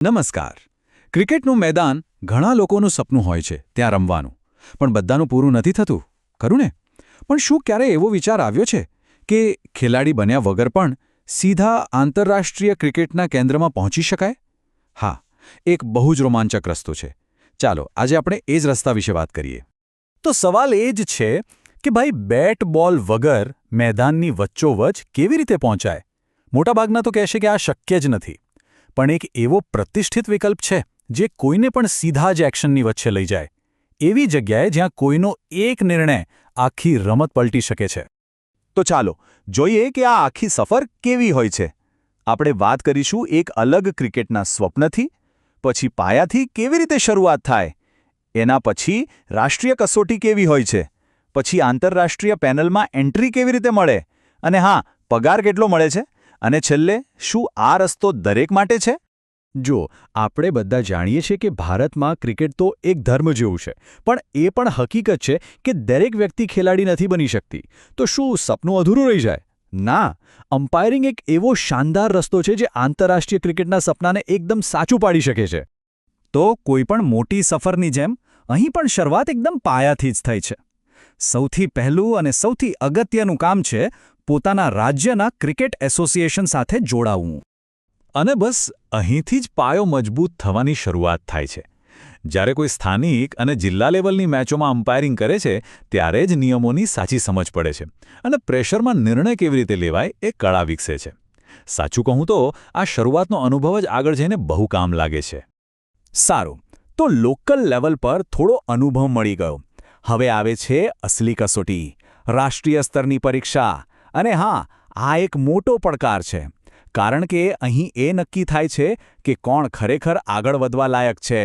નમસ્કાર. ક્રિકેટનું મેદાન ઘણા લોકોનું સપનું હોય છે ત્યાં રમવાનું, પણ બધાનું પૂરું નથી થતું, ખરું ને? પણ શું ક્યારેય એવો વિચાર આવ્યો છે કે ખેલાડી બન્યા વગર પણ સીધા આંતરરાષ્ટ્રીય ક્રિકેટના કેન્દ્રમાં પહોંચી શકાય? હા, એક બહુ જ રોમાંચક રસ્તો છે. ચાલો આજે આપણે એ જ રસ્તા વિશે વાત કરીએ. તો સવાલ એ જ છે કે ભાઈ બેટ બોલ વગર મેદાનની વચ્ચોવચ કેવી રીતે પહોંચાય? મોટાભાગના તો કહેશે કે આ શક્ય જ નથી. પણ એક એવો પ્રતિષ્ઠિત વિકલ્પ છે જે કોઈને પણ સીધા જ એક્શનની વચ્ચે લઈ જાય, એવી જગ્યાએ જ્યાં કોઈનો એક નિર્ણય આખી રમત પલટી શકે છે. તો ચાલો જોઈએ કે આ આખી સફર કેવી હોય છે. આપણે વાત કરીશું એક અલગ ક્રિકેટના સ્વપ્નથી, પછી પાયાથી કેવી રીતે શરૂઆત થાય, એના પછી રાષ્ટ્રીય કસોટી કેવી હોય છે, પછી આંતરરાષ્ટ્રીય પેનલમાં એન્ટ્રી કેવી રીતે મળે, અને હા, પગાર કેટલો મળે છે, અને છેલ્લે શું આ રસ્તો દરેક માટે છે? જો આપણે બધા જાણીએ છીએ કે ભારતમાં ક્રિકેટ તો એક ધર્મ જેવું છે, પણ એ પણ હકીકત છે કે દરેક વ્યક્તિ ખેલાડી નથી બની શકતી. તો શું સપનું અધૂરું રહી જાય? ના, અમ્પાયરિંગ એક એવો શાનદાર રસ્તો છે જે આંતરરાષ્ટ્રીય ક્રિકેટના સપનાને એકદમ સાચું પાડી શકે છે. તો કોઈપણ મોટી સફરની જેમ અહીં પણ શરૂઆત એકદમ પાયાથી જ થઈ છે. સૌથી પહેલું અને સૌથી અગત્યનું કામ છે પોતાના રાજ્યના ક્રિકેટ એસોસિએશન સાથે જોડાવું. અને બસ અહીંથી જ પાયો મજબૂત થવાની શરૂઆત થાય છે. જ્યારે કોઈ સ્થાનિક અને જિલ્લા લેવલની મેચોમાં અમ્પાયરિંગ કરે છે ત્યારે જ નિયમોની સાચી સમજ પડે છે અને પ્રેશરમાં નિર્ણય કેવી રીતે લેવાય એ કળા વિકસે છે. સાચું કહું તો આ શરૂઆતનો અનુભવ જ આગળ જઈને બહુ કામ લાગે છે. સારું, તો લોકલ લેવલ પર થોડો અનુભવ મળી ગયો. હવે આવે છે અસલી કસોટી, રાષ્ટ્રીય સ્તરની પરીક્ષા. અને હા, આ એક મોટો પડકાર છે, કારણ કે અહીં એ નક્કી થાય છે કે કોણ ખરેખર આગળ વધવા લાયક છે.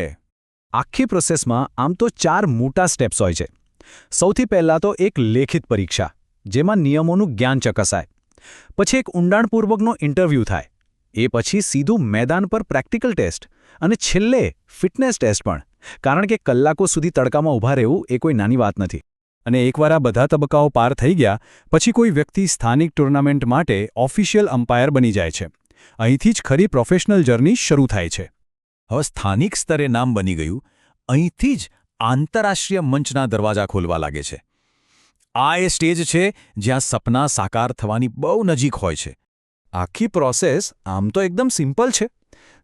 આખી પ્રોસેસમાં આમ તો 4 મોટા સ્ટેપ્સ હોય છે. સૌથી પહેલાં તો એક લેખિત પરીક્ષા, જેમાં નિયમોનું જ્ઞાન ચકાસાય. પછી એક ઊંડાણપૂર્વકનો ઇન્ટરવ્યૂ થાય. એ પછી સીધું મેદાન પર પ્રેક્ટિકલ ટેસ્ટ, અને છેલ્લે ફિટનેસ ટેસ્ટ પણ, કારણ કે કલાકો સુધી તડકામાં ઊભા રહેવું એ કોઈ નાની વાત નથી. અને એકવાર આ બધા તબક્કાઓ પાર થઈ ગયા પછી કોઈ વ્યક્તિ સ્થાનિક ટુર્નામેન્ટ માટે ઓફિશિયલ અમ્પાયર બની જાય છે. અહીંથી જ ખરી પ્રોફેશનલ જર્ની શરૂ થાય છે. હવે સ્થાનિક સ્તરે નામ બની ગયું, અહીંથી જ આંતરરાષ્ટ્રીય મંચના દરવાજા ખોલવા લાગે છે. આ એ સ્ટેજ છે જ્યાં સપના સાકાર થવાની બહુ નજીક હોય છે. આખી પ્રોસેસ આમ તો એકદમ સિમ્પલ છે.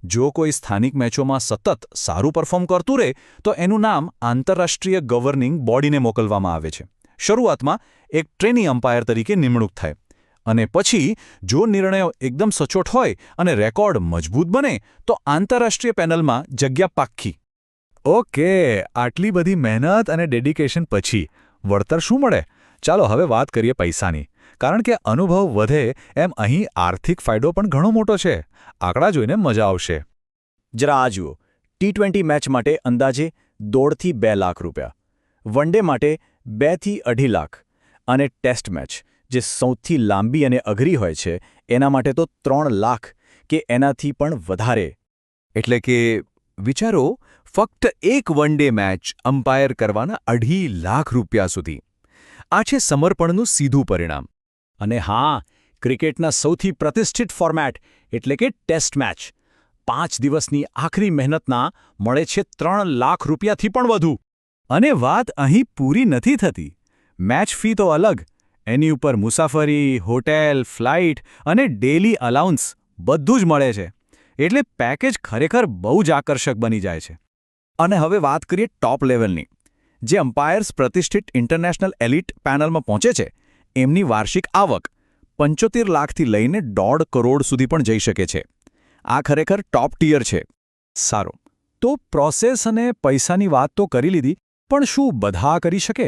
જો કોઈ સ્થાનિક મેચોમાં સતત સારું પરફોર્મ કરતું રહે તો એનું નામ આંતરરાષ્ટ્રીય ગવર્નિંગ બોડીને મોકલવામાં આવે છે. શરૂઆતમાં એક ટ્રેની અમ્પાયર તરીકે નિમણૂક થાય, અને પછી જો નિર્ણયો એકદમ સચોટ હોય અને રેકોર્ડ મજબૂત બને તો આંતરરાષ્ટ્રીય પેનલમાં જગ્યા પાક્કી. ઓકે, આટલી બધી મહેનત અને ડેડિકેશન પછી વળતર શું મળે? ચાલો હવે વાત કરીએ પૈસાની, કારણ કે અનુભવ વધે એમ અહીં આર્થિક ફાયદો પણ ઘણો મોટો છે. આંકડા જોઈને મજા આવશે. જરા આ જુઓ, ટી20 મેચ માટે અંદાજે 1.5 થી 2 લાખ રૂપિયા, વન ડે માટે 2 થી 2.5 લાખ, અને ટેસ્ટ મેચ, જે સૌથી લાંબી અને અઘરી હોય છે, એના માટે તો 3 લાખ કે એનાથી પણ વધારે. એટલે કે વિચારો, ફક્ત એક વન ડે મેચ અમ્પાયર કરવાના 2.5 લાખ રૂપિયા સુધી. આ છે સમર્પણનું સીધું પરિણામ. અને હા, ક્રિકેટના સૌથી પ્રતિષ્ઠિત ફોર્મેટ એટલે કે ટેસ્ટ મેચ, 5 દિવસની આખરી મહેનતના મળે છે 3 લાખ રૂપિયાથી પણ વધુ. અને વાત અહીં પૂરી નથી થતી. મેચ ફી તો અલગ, એની ઉપર મુસાફરી, હોટેલ, ફ્લાઇટ અને ડેલી અલાઉન્સ બધું જ મળે છે. એટલે પેકેજ ખરેખર બહુ જ આકર્ષક બની જાય છે. અને હવે વાત કરીએ ટોપ લેવલની. જે અમ્પાયર્સ પ્રતિષ્ઠિત ઇન્ટરનેશનલ એલિટ પેનલમાં પહોંચે છે, એમની વાર્ષિક આવક 75 લાખથી લઈને 1.5 કરોડ સુધી પણ જઈ શકે છે. આ ખરેખર ટોપ ટિયર છે. સારું, તો પ્રોસેસ અને પૈસાની વાત તો કરી લીધી, પણ શું બધા કરી શકે?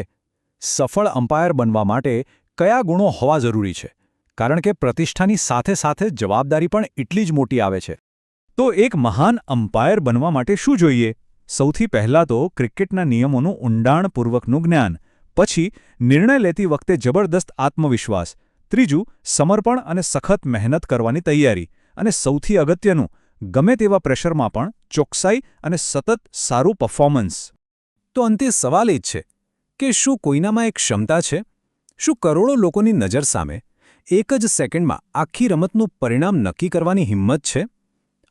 સફળ અમ્પાયર બનવા માટે કયા ગુણો હોવા જરૂરી છે? કારણ કે પ્રતિષ્ઠાની સાથે સાથે જવાબદારી પણ એટલી જ મોટી આવે છે. તો એક મહાન અમ્પાયર બનવા માટે શું જોઈએ? સૌથી પહેલાં તો ક્રિકેટના નિયમોનું ઊંડાણપૂર્વકનું જ્ઞાન, પછી નિર્ણય લેતી વખતે જબરદસ્ત આત્મવિશ્વાસ, ત્રીજું સમર્પણ અને સખત મહેનત કરવાની તૈયારી, અને સૌથી અગત્યનું, ગમે તેવા પ્રેશરમાં પણ ચોકસાઈ અને સતત સારું પરફોર્મન્સ. તો અંતે સવાલ એ જ છે કે શું કોઈનામાં એક ક્ષમતા છે? શું કરોડો લોકોની નજર સામે એક જ સેકન્ડમાં આખી રમતનું પરિણામ નક્કી કરવાની હિંમત છે?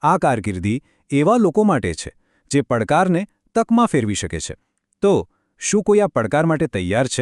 આ કારકિર્દી એવા લોકો માટે છે જે પડકારને તકમાં ફેરવી શકે છે. તો શું કોઈ આ પડકાર માટે તૈયાર છે?